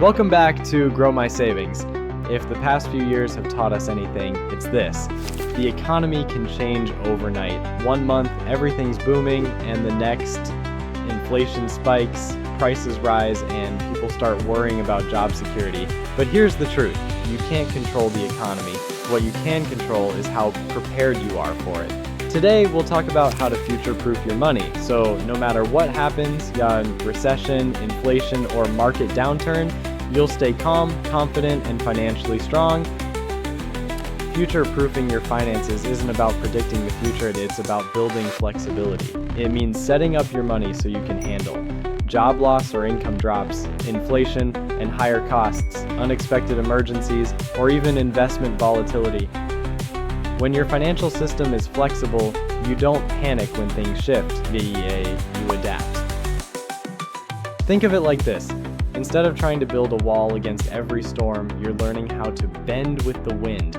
Welcome back to Grow My Savings. If the past few years have taught us anything, it's this. The economy can change overnight. 1 month, everything's booming, and the next, inflation spikes, prices rise, and people start worrying about job security. But here's the truth. You can't control the economy. What you can control is how prepared you are for it. Today, we'll talk about how to future-proof your money. So no matter what happens, recession, inflation, or market downturn, you'll stay calm, confident, and financially strong. Future-proofing your finances isn't about predicting the future, it's about building flexibility. It means setting up your money so you can handle job loss or income drops, inflation and higher costs, unexpected emergencies, or even investment volatility. When your financial system is flexible, you don't panic when things shift, you adapt. Think of it like this. Instead of trying to build a wall against every storm, you're learning how to bend with the wind.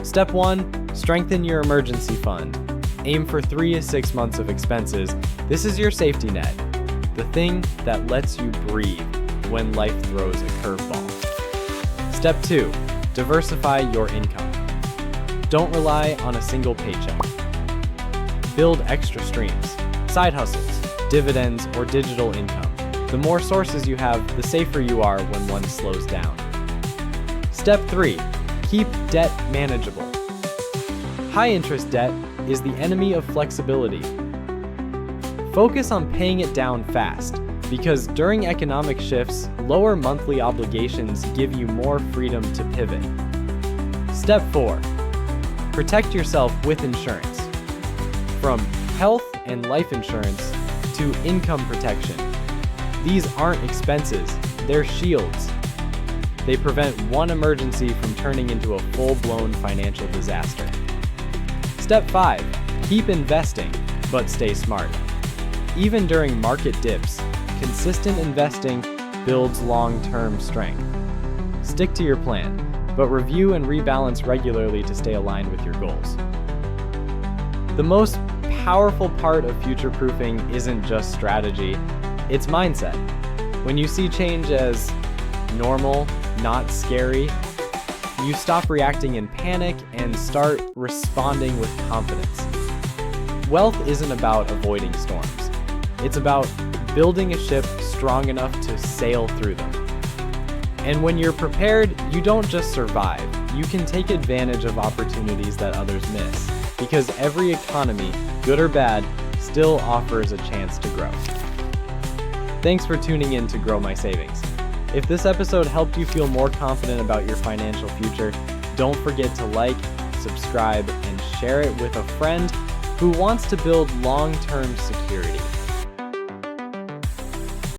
Step 1, strengthen your emergency fund. Aim for 3 to 6 months of expenses. This is your safety net, the thing that lets you breathe when life throws a curveball. Step 2, diversify your income. Don't rely on a single paycheck. Build extra streams, side hustles, dividends, or digital income. The more sources you have, the safer you are when one slows down. Step 3, keep debt manageable. High-interest debt is the enemy of flexibility. Focus on paying it down fast, because during economic shifts, lower monthly obligations give you more freedom to pivot. Step 4, protect yourself with insurance. From health and life insurance to income protection. These aren't expenses, they're shields. They prevent one emergency from turning into a full-blown financial disaster. Step 5, keep investing, but stay smart. Even during market dips, consistent investing builds long-term strength. Stick to your plan, but review and rebalance regularly to stay aligned with your goals. The most powerful part of future-proofing isn't just strategy, it's mindset. When you see change as normal, not scary, you stop reacting in panic and start responding with confidence. Wealth isn't about avoiding storms. It's about building a ship strong enough to sail through them. And when you're prepared, you don't just survive. You can take advantage of opportunities that others miss, because every economy, good or bad, still offers a chance to grow. Thanks for tuning in to Grow My Savings. If this episode helped you feel more confident about your financial future, don't forget to like, subscribe, and share it with a friend who wants to build long-term security.